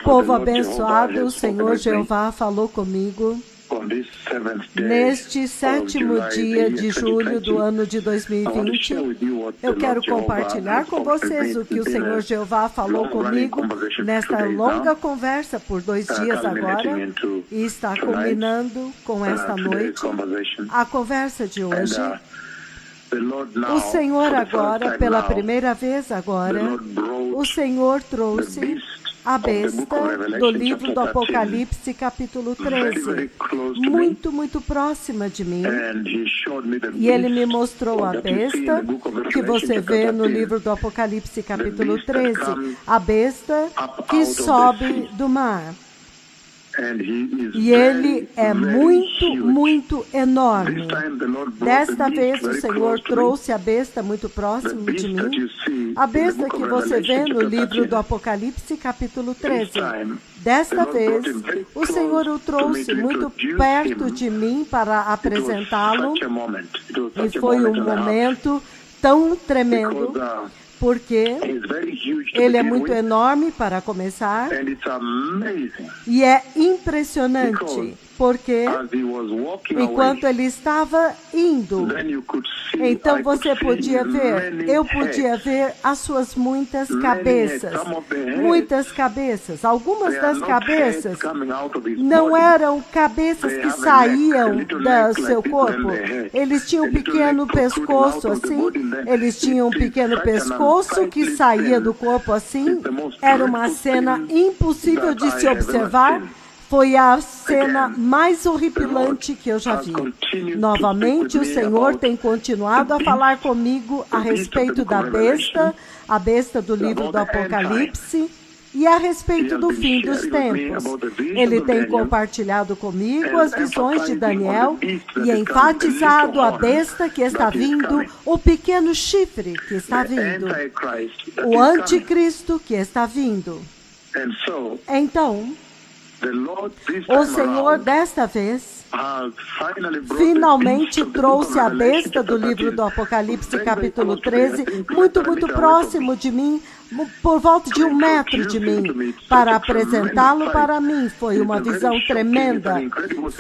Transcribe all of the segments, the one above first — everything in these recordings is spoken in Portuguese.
povo abençoado, o Senhor Jeová falou comigo neste 7º dia de julho do ano de 2020. Eu quero compartilhar com vocês o que o Senhor Jeová falou comigo nesta longa conversa por 2 dias agora, e está culminando com esta noite a conversa de hoje. O Senhor agora, pela primeira vez agora, o Senhor trouxe a besta do livro do Apocalipse, capítulo 13, muito próxima de mim. E ele me mostrou a besta que você vê no livro do Apocalipse, capítulo 13, a besta que sobe do mar. E ele é muito enorme. Desta vez o Senhor trouxe a besta muito próximo de mim. A besta que você vê no livro do Apocalipse, capítulo 13. Desta vez o Senhor o trouxe muito perto de mim para apresentá-lo. E foi um momento tão tremendo, porque ele é muito enorme para começar, e é impressionante, porque enquanto ele estava indo, então você podia ver, eu podia ver as suas muitas cabeças. Algumas das cabeças não eram cabeças que saíam do seu corpo. Eles tinham um pequeno pescoço assim, eles tinham um pequeno pescoço que saía do corpo assim. Era uma cena impossível de se observar. Foi a cena mais horripilante que eu já vi. Novamente, o Senhor tem continuado a falar comigo a respeito da besta, a besta do livro do Apocalipse, e a respeito do fim dos tempos. Ele tem compartilhado comigo as visões de Daniel e enfatizado a besta que está vindo, o pequeno chifre que está vindo, o anticristo que está vindo. Então, o Senhor, desta vez, finalmente trouxe a besta do livro do Apocalipse, capítulo 13, muito próximo de mim, por volta de 1 metro de mim, para apresentá-lo para mim. Foi uma visão tremenda,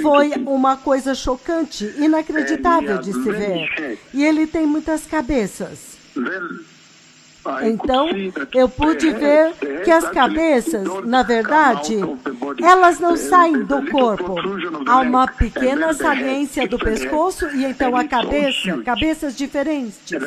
foi uma coisa chocante, inacreditável de se ver. E ele tem muitas cabeças. Então, eu pude ver que as cabeças, na verdade, elas não saem do corpo. Há uma pequena saliência do pescoço e então a cabeças diferentes.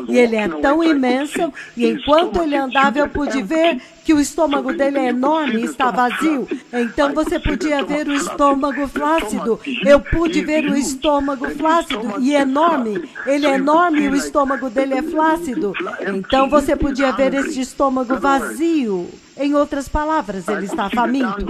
E ele é tão imenso, e enquanto ele andava, eu pude ver que o estômago dele é enorme e está vazio. Então você podia ver o estômago flácido. Eu pude ver o estômago flácido e enorme. Ele é enorme e o estômago dele é flácido. Então você podia ver esse estômago vazio. Em outras palavras, ele está faminto.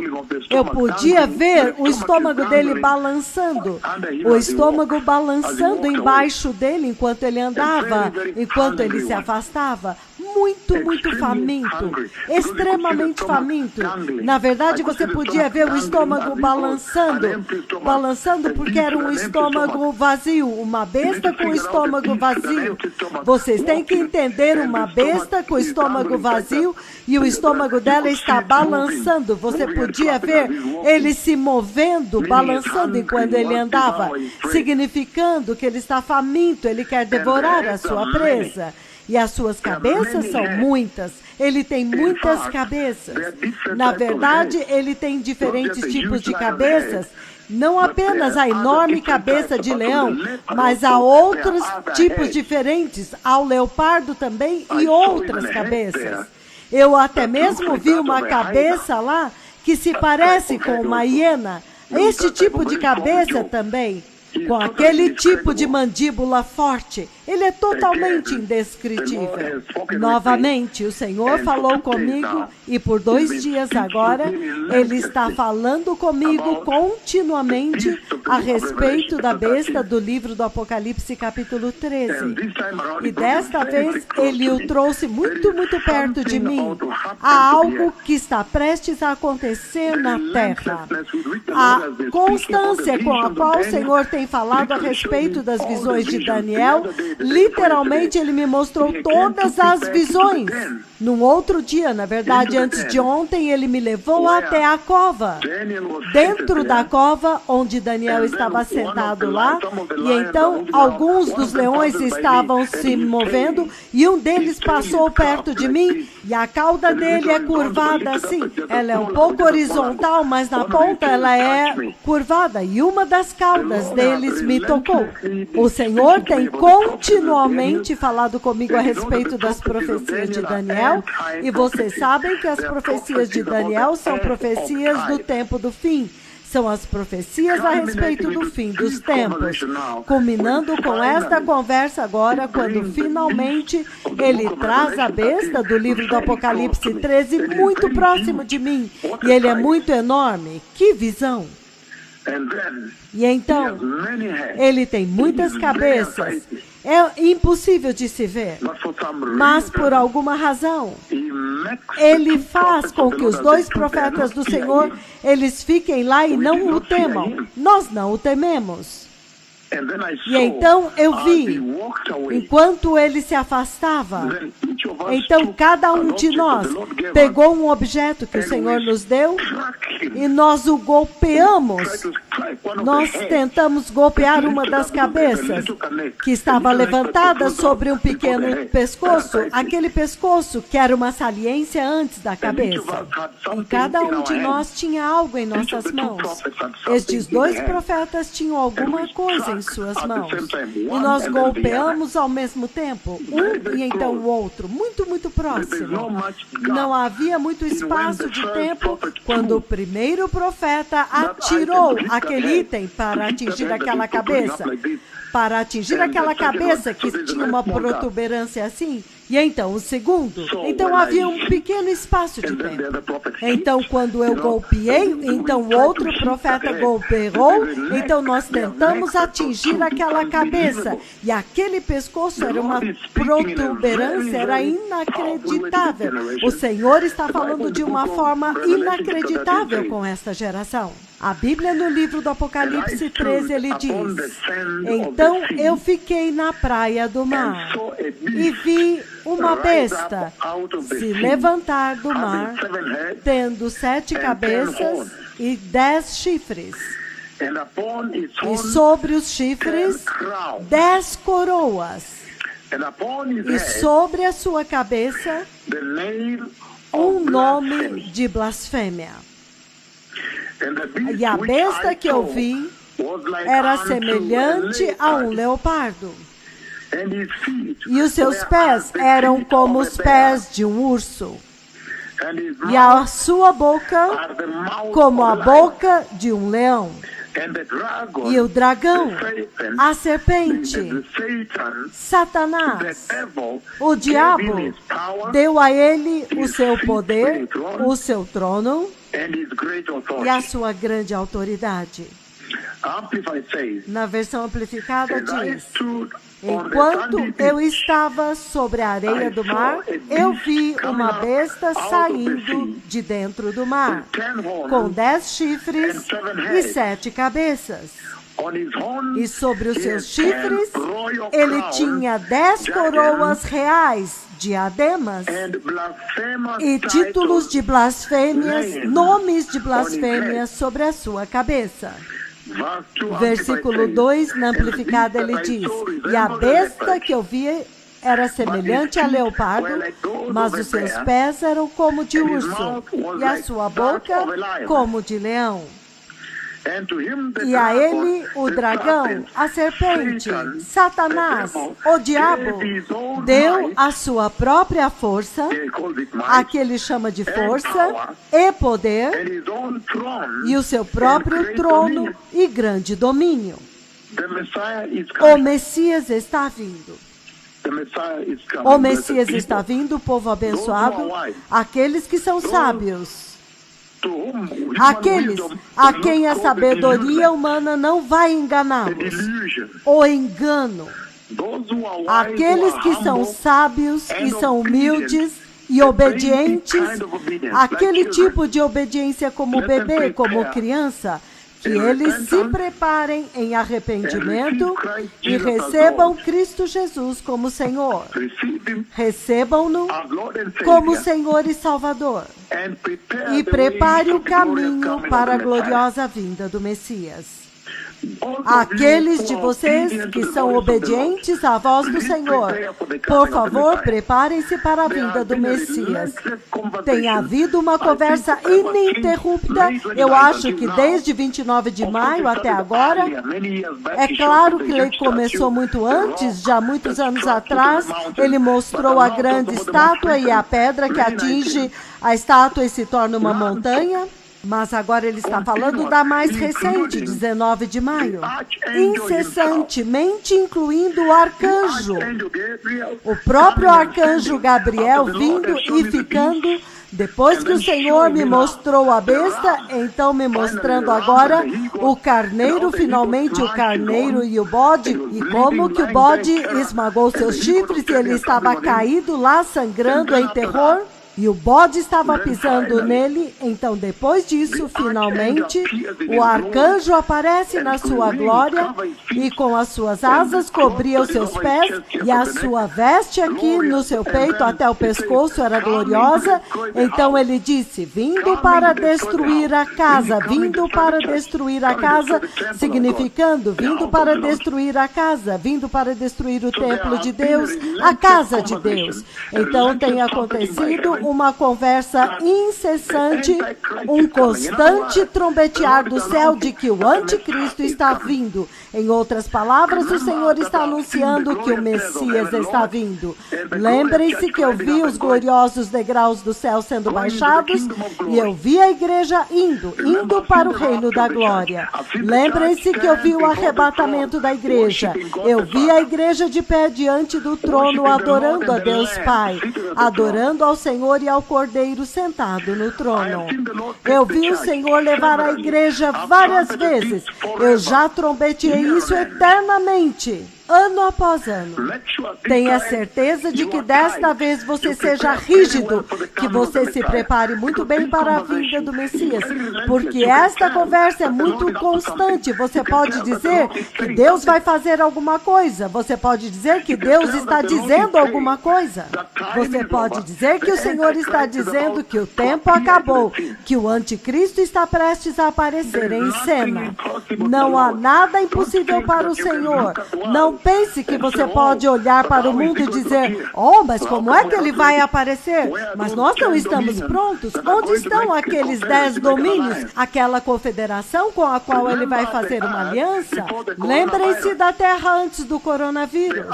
Eu podia ver o estômago dele balançando. O estômago balançando embaixo dele enquanto ele andava, enquanto ele se afastava. Muito faminto, extremamente faminto. Na verdade, você podia ver o estômago balançando porque era um estômago vazio, uma besta com estômago vazio. Vocês têm que entender, uma besta com estômago vazio, e o estômago dela está balançando. Você podia ver ele se movendo, balançando enquanto ele andava, significando que ele está faminto, ele quer devorar a sua presa. E as suas cabeças são muitas. Ele tem muitas cabeças. Na verdade, ele tem diferentes tipos de cabeças. Não apenas a enorme cabeça de leão, mas há outros tipos diferentes. Há o leopardo também e outras cabeças. Eu até mesmo vi uma cabeça lá que se parece com uma hiena. Este tipo de cabeça também, com aquele tipo de mandíbula forte. Ele é totalmente indescritível. Novamente, o Senhor falou comigo, e por 2 dias agora, Ele está falando comigo continuamente a respeito da besta do livro do Apocalipse, capítulo 13. E desta vez, Ele o trouxe muito perto de mim. Há algo que está prestes a acontecer na terra. A constância com a qual o Senhor tem falado a respeito das visões de Daniel Literalmente, ele me mostrou todas as visões. Num outro dia, na verdade, antes de ontem, ele me levou até a cova. Dentro da cova, onde Daniel estava sentado lá, e então alguns dos leões estavam se movendo, e um deles passou perto de mim, e a cauda dele é curvada assim. Ela é um pouco horizontal, mas na ponta ela é curvada, e uma das caudas deles me tocou. O Senhor tem continuamente falado comigo a respeito das profecias de Daniel, e vocês sabem que as profecias de Daniel são profecias do tempo do fim. São as profecias a respeito do fim dos tempos. Culminando com esta conversa agora, quando finalmente ele traz a besta do livro do Apocalipse 13 muito próximo de mim. E ele é muito enorme. Que visão! E então, ele tem muitas cabeças. É impossível de se ver. Mas, por alguma razão, ele faz com que os dois profetas do Senhor, eles fiquem lá e não o temam. Nós não o tememos. E então eu vi, enquanto ele se afastava, então cada um de nós pegou um objeto que o Senhor nos deu e nós o golpeamos. Nós tentamos golpear uma das cabeças que estava levantada sobre um pequeno pescoço, aquele pescoço que era uma saliência antes da cabeça. E cada um de nós tinha algo em nossas mãos. Estes dois profetas tinham alguma coisa em suas mãos. E nós golpeamos ao mesmo tempo, um e então o outro, muito, muito próximo. Não havia muito espaço de tempo quando o primeiro profeta atirou aquele item para atingir aquela cabeça. Para atingir aquela cabeça que tinha uma protuberância assim. E então, o segundo. Então, havia um pequeno espaço de tempo. Então, quando eu golpeei, então o outro profeta golpeou. Então, nós tentamos atingir aquela cabeça. E aquele pescoço era uma protuberância, era inacreditável. O Senhor está falando de uma forma inacreditável com esta geração. A Bíblia, no livro do Apocalipse 13, ele diz: então eu fiquei na praia do mar e vi uma besta se levantar do mar, tendo 7 cabeças e 10 chifres. E sobre os chifres, 10 coroas. E sobre a sua cabeça, um nome de blasfêmia. E a besta que eu vi era semelhante a um leopardo. E os seus pés eram como os pés de um urso. E a sua boca como a boca de um leão. E o dragão, a serpente, Satanás, o diabo, deu a ele o seu poder, o seu trono e a sua grande autoridade. Na versão amplificada diz: enquanto eu estava sobre a areia do mar, eu vi uma besta saindo de dentro do mar, com 10 chifres e 7 cabeças. E sobre os seus chifres, ele tinha 10 coroas reais, diademas, e títulos de blasfêmias, nomes de blasfêmias sobre a sua cabeça. Versículo 2, na amplificada, ele diz: e a besta que eu vi era semelhante a leopardo, mas os seus pés eram como de urso, e a sua boca como de leão. E a ele, o dragão, a serpente, Satanás, o diabo, deu a sua própria força, a que ele chama de força, e poder, e o seu próprio trono e grande domínio. O Messias está vindo. O Messias está vindo, povo abençoado, aqueles que são sábios. Aqueles a quem a sabedoria humana não vai enganá-los. O engano. Aqueles que são sábios e são humildes e obedientes, aquele tipo de obediência como bebê, como criança, que eles se preparem em arrependimento e recebam Cristo Jesus como Senhor. Recebam-no como Senhor e Salvador. E prepare o caminho para a gloriosa vinda do Messias. Aqueles de vocês que são obedientes à voz do Senhor, por favor, preparem-se para a vinda do Messias. Tem havido uma conversa ininterrupta, eu acho que desde 29 de maio até agora. É claro que ele começou muito antes, já muitos anos atrás, ele mostrou a grande estátua e a pedra que atinge a estátua e se torna uma montanha. Mas agora ele está falando da mais recente, 19 de maio. Incessantemente incluindo o arcanjo. O próprio arcanjo Gabriel vindo e ficando. Depois que o Senhor me mostrou a besta, então me mostrando agora o carneiro, finalmente o carneiro e o bode. E como que o bode esmagou seus chifres e ele estava caído lá, sangrando em terror. E o bode estava pisando nele, então depois disso, finalmente, o arcanjo aparece na sua glória e com as suas asas cobria os seus pés e a sua veste aqui no seu peito até o pescoço era gloriosa. Então ele disse, vindo para destruir a casa, vindo para destruir a casa, significando vindo para destruir a casa, vindo para destruir o templo de Deus, a casa de Deus. Então tem acontecido uma conversa incessante, um constante trombetear do céu de que o anticristo está vindo. Em outras palavras, o Senhor está anunciando que o Messias está vindo. Lembrem-se que eu vi os gloriosos degraus do céu sendo baixados e eu vi a igreja indo para o reino da glória. Lembrem-se que eu vi o arrebatamento da igreja. Eu vi a igreja de pé diante do trono adorando a Deus Pai, adorando ao Senhor e ao Cordeiro sentado no trono. Eu vi o Senhor levar a igreja várias vezes. Eu já trombeteei isso eternamente. Ano após ano. Tenha certeza de que desta vez você seja rígido, que você se prepare muito bem para a vinda do Messias, porque esta conversa é muito constante. Você pode dizer que Deus vai fazer alguma coisa, você pode dizer que Deus está dizendo alguma coisa, você pode dizer que o Senhor está dizendo que o tempo acabou, que o anticristo está prestes a aparecer em cena. Não há nada impossível para o Senhor. Não pense que você pode olhar para o mundo e dizer, oh, mas como é que ele vai aparecer? Mas nós não estamos prontos. Onde estão aqueles 10 domínios? Aquela confederação com a qual ele vai fazer uma aliança? Lembrem-se da Terra antes do coronavírus.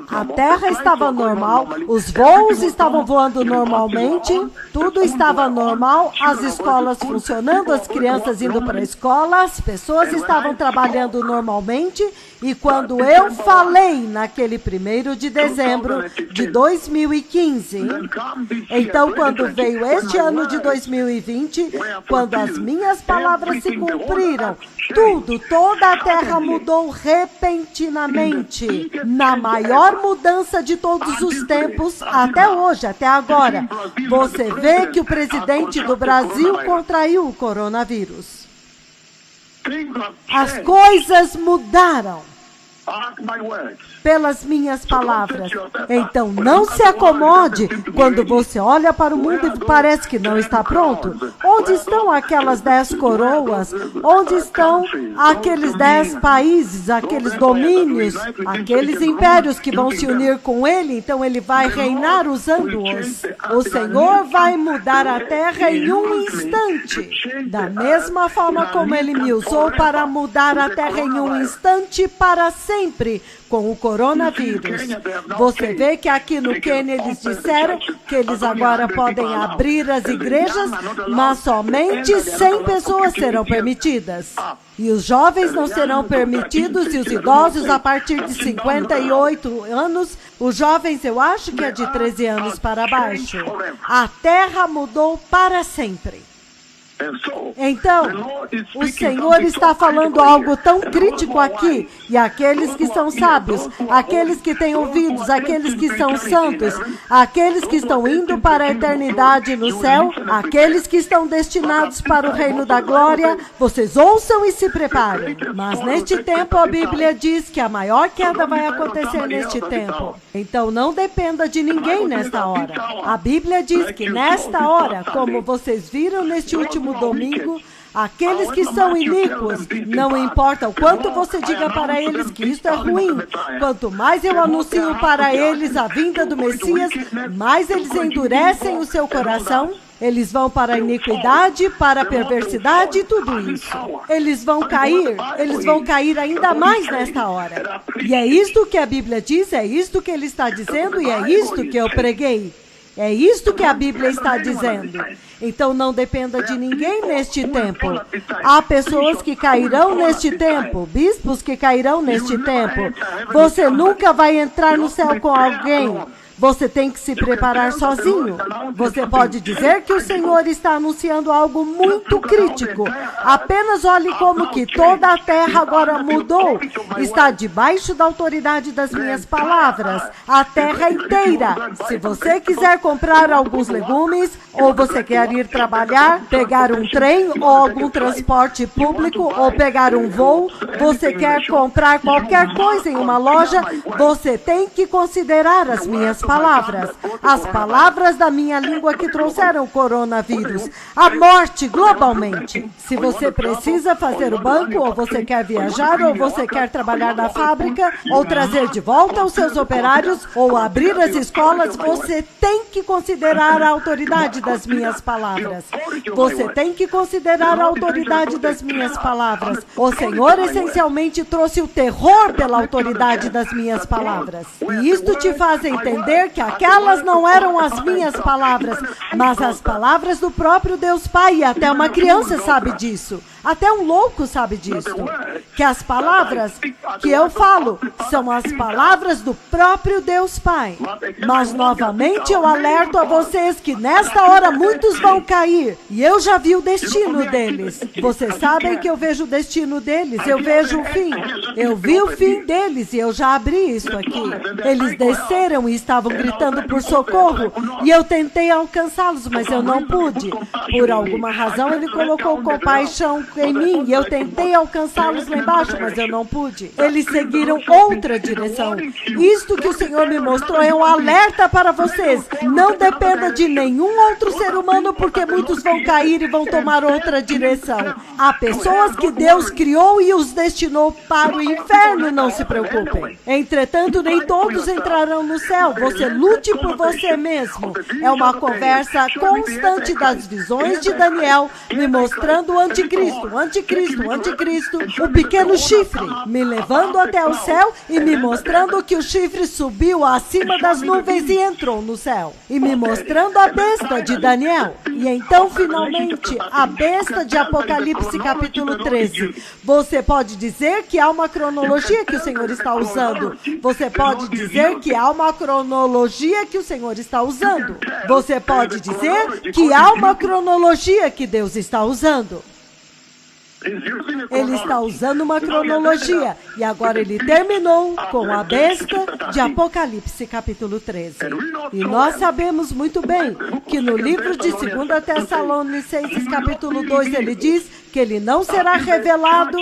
A Terra estava normal, os voos estavam voando normalmente, tudo estava normal, as escolas funcionando, as crianças indo para a escola, as pessoas estavam trabalhando normalmente. E quando eu falei naquele 1º de dezembro de 2015, então quando veio este ano de 2020, quando as minhas palavras se cumpriram, toda a terra mudou repentinamente, na maior mudança de todos os tempos, até hoje, até agora. Você vê que o presidente do Brasil contraiu o coronavírus. As coisas mudaram pelas minhas palavras. Então, não se acomode quando você olha para o mundo e parece que não está pronto. Onde estão aquelas 10 coroas? Onde estão aqueles 10 países, aqueles domínios, aqueles impérios que vão se unir com ele? Então, ele vai reinar usando-os. O Senhor vai mudar a terra em um instante. Da mesma forma como ele me usou para mudar a terra em um instante para sempre, com o coronavírus. Você vê que aqui no Quênia eles disseram que eles agora podem abrir as igrejas, mas somente 100 pessoas serão permitidas. E os jovens não serão permitidos e os idosos a partir de 58 anos, os jovens eu acho que é de 13 anos para baixo. A terra mudou para sempre. Então, o Senhor está falando algo tão crítico aqui, e aqueles que são sábios, aqueles que têm ouvidos, aqueles que são santos, aqueles que estão indo para a eternidade no céu, aqueles que estão destinados para o reino da glória, vocês ouçam e se preparem. Mas neste tempo a Bíblia diz que a maior queda vai acontecer neste tempo. Então não dependa de ninguém nesta hora. A Bíblia diz que nesta hora, como vocês viram neste último domingo, aqueles que são iníquos, não importa o quanto você diga para eles que isto é ruim, quanto mais eu anuncio para eles a vinda do Messias, mais eles endurecem o seu coração. Eles vão para a iniquidade, para a perversidade e tudo isso. Eles vão cair ainda mais nesta hora. E é isto que a Bíblia diz, é isto que ele está dizendo e é isto que eu preguei. É isto que a Bíblia está dizendo. Então não dependa de ninguém neste tempo. Há pessoas que cairão neste tempo, bispos que cairão neste tempo. Você nunca vai entrar no céu com alguém. Você tem que se preparar sozinho. Você pode dizer que o Senhor está anunciando algo muito crítico. Apenas olhe como que toda a terra agora mudou. Está debaixo da autoridade das minhas palavras. A terra inteira. Se você quiser comprar alguns legumes, ou você quer ir trabalhar, pegar um trem, ou algum transporte público, ou pegar um voo, você quer comprar qualquer coisa em uma loja, você tem que considerar as minhas palavras, as palavras da minha língua que trouxeram o coronavírus, a morte globalmente. Se você precisa fazer o banco, ou você quer viajar, ou você quer trabalhar na fábrica, ou trazer de volta os seus operários, ou abrir as escolas, você tem que considerar a autoridade das minhas palavras. Você tem que considerar a autoridade das minhas palavras. O Senhor essencialmente trouxe o terror pela autoridade das minhas palavras. E isto te faz entender que aquelas não eram as minhas palavras, mas as palavras do próprio Deus Pai, e até uma criança sabe disso. Até um louco sabe disso. Que as palavras que eu falo são as palavras do próprio Deus Pai. Mas novamente eu alerto a vocês que nesta hora muitos vão cair. E eu já vi o destino deles. Vocês sabem que eu vejo o destino deles. Eu vejo o fim. Eu vi o fim deles e eu já abri isso aqui. Eles desceram e estavam gritando por socorro. E eu tentei alcançá-los, mas eu não pude. Por alguma razão ele colocou compaixão em mim e eu tentei alcançá-los lá embaixo, mas eu não pude. Eles seguiram outra direção. Isto que o Senhor me mostrou é um alerta para vocês. Não dependa de nenhum outro ser humano, porque muitos vão cair e vão tomar outra direção. Há pessoas que Deus criou e os destinou para o inferno, não se preocupem. Entretanto, nem todos entrarão no céu. Você lute por você mesmo. É uma conversa constante das visões de Daniel, me mostrando o anticristo, o pequeno chifre, me levando até o céu e me mostrando que o chifre subiu acima das nuvens e entrou no céu. E me mostrando a besta de Daniel. E então, finalmente, a besta de Apocalipse capítulo 13. Você pode dizer que há uma cronologia que o Senhor está usando. Você pode dizer que há uma cronologia que o Senhor está usando. Você pode dizer que há uma cronologia que Deus está usando. Ele está usando uma cronologia. E agora ele terminou com a besta de Apocalipse capítulo 13. E nós sabemos muito bem que no livro de 2 Tessalonicenses capítulo 2 ele diz que ele não será revelado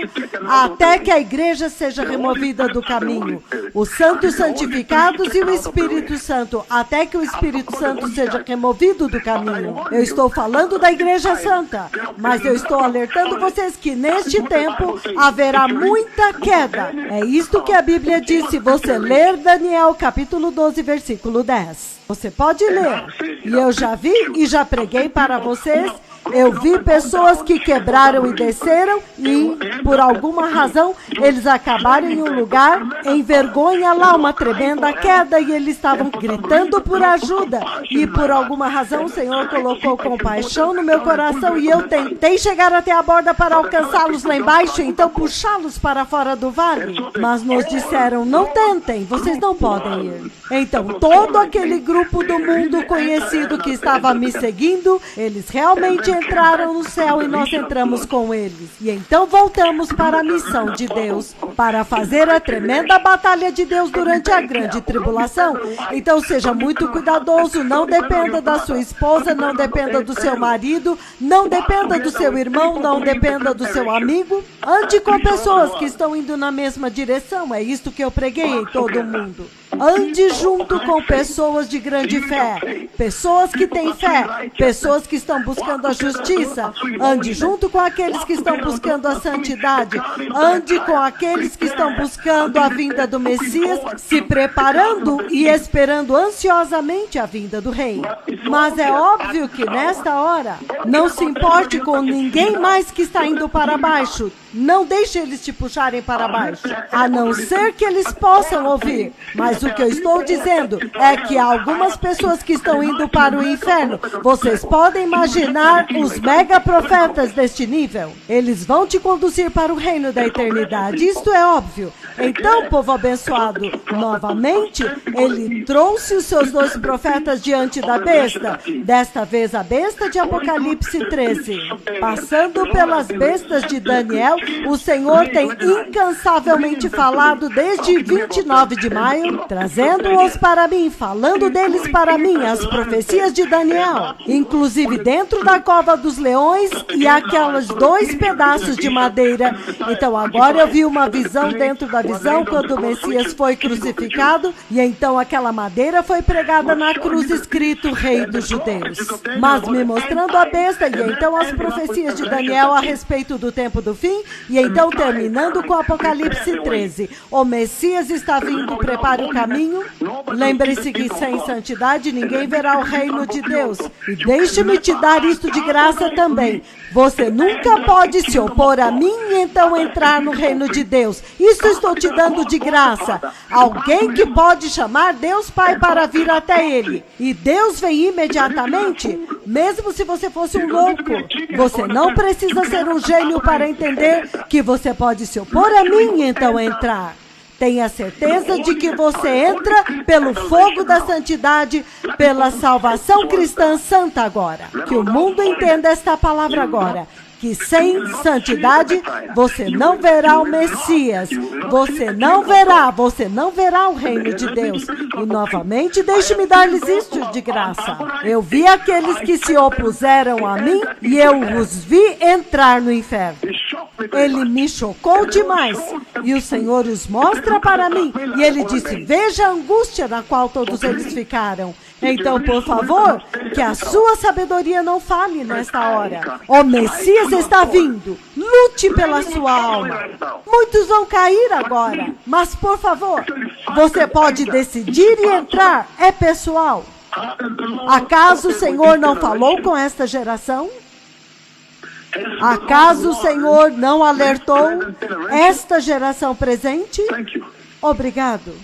até que a igreja seja removida do caminho. Os santos santificados e o Espírito Santo, até que o Espírito Santo seja removido do caminho. Eu estou falando da igreja santa, mas eu estou alertando vocês que neste tempo haverá muita queda. É isto que a Bíblia diz, se você ler Daniel capítulo 12, versículo 10. Você pode ler. E eu já vi e já preguei para vocês. Eu vi pessoas que quebraram e desceram e, por alguma razão, eles acabaram em um lugar em vergonha lá, uma tremenda queda, e eles estavam gritando por ajuda. E, por alguma razão, o Senhor colocou compaixão no meu coração e eu tentei chegar até a borda para alcançá-los lá embaixo, então puxá-los para fora do vale. Mas nos disseram, não tentem, vocês não podem ir. Então, todo aquele grupo do mundo conhecido que estava me seguindo, eles realmente simplesmente entraram no céu e nós entramos com eles. E então voltamos para a missão de Deus, para fazer a tremenda batalha de Deus durante a grande tribulação. Então seja muito cuidadoso, não dependa da sua esposa, não dependa do seu marido, não dependa do seu irmão, não dependa do seu amigo. Ande com pessoas que estão indo na mesma direção, é isto que eu preguei em todo o mundo. Ande junto com pessoas de grande fé, pessoas que têm fé, pessoas que estão buscando a justiça. Ande junto com aqueles que estão buscando a santidade. Ande com aqueles que estão buscando a vinda do Messias, se preparando e esperando ansiosamente a vinda do Rei. Mas é óbvio que nesta hora, não se importe com ninguém mais que está indo para baixo. Não deixe eles te puxarem para baixo, a não ser que eles possam ouvir. Mas o que eu estou dizendo é que há algumas pessoas que estão indo para o inferno. Vocês podem imaginar os mega profetas deste nível? Eles vão te conduzir para o reino da eternidade. Isto é óbvio. Então, povo abençoado, novamente, ele trouxe os seus 2 profetas diante da besta. Desta vez a besta de Apocalipse 13. Passando pelas bestas de Daniel, o Senhor tem incansavelmente falado desde 29 de maio, trazendo-os para mim, falando deles para mim, as profecias de Daniel, inclusive dentro da cova dos leões e aqueles 2 pedaços de madeira. Então agora eu vi uma visão dentro da visão quando o Messias foi crucificado e então aquela madeira foi pregada na cruz escrito Rei dos Judeus. Mas me mostrando a besta e então as profecias de Daniel a respeito do tempo do fim e então terminando com Apocalipse 13. O Messias está vindo, prepare o caminho. Lembre-se que sem santidade ninguém verá o reino de Deus. E deixe-me te dar isto de graça também. Você nunca pode se opor a mim e então entrar no reino de Deus. Isso estou te dando de graça. Alguém que pode chamar Deus Pai para vir até Ele. E Deus vem imediatamente, mesmo se você fosse um louco. Você não precisa ser um gênio para entender que você pode se opor a mim e então entrar. Tenha certeza de que você entra pelo fogo da santidade, pela salvação cristã santa agora. Que o mundo entenda esta palavra agora. Que sem santidade você não verá o Messias, você não verá o reino de Deus. E novamente, deixe-me dar-lhes isto de graça. Eu vi aqueles que se opuseram a mim e eu os vi entrar no inferno. Ele me chocou demais e o Senhor os mostra para mim. E ele disse, veja a angústia na qual todos eles ficaram. Então, por favor, que a sua sabedoria não fale nesta hora. O Messias está vindo. Lute pela sua alma. Muitos vão cair agora. Mas, por favor, você pode decidir e entrar. É pessoal. Acaso o Senhor não falou com esta geração? Acaso o Senhor não alertou esta geração presente? Obrigado.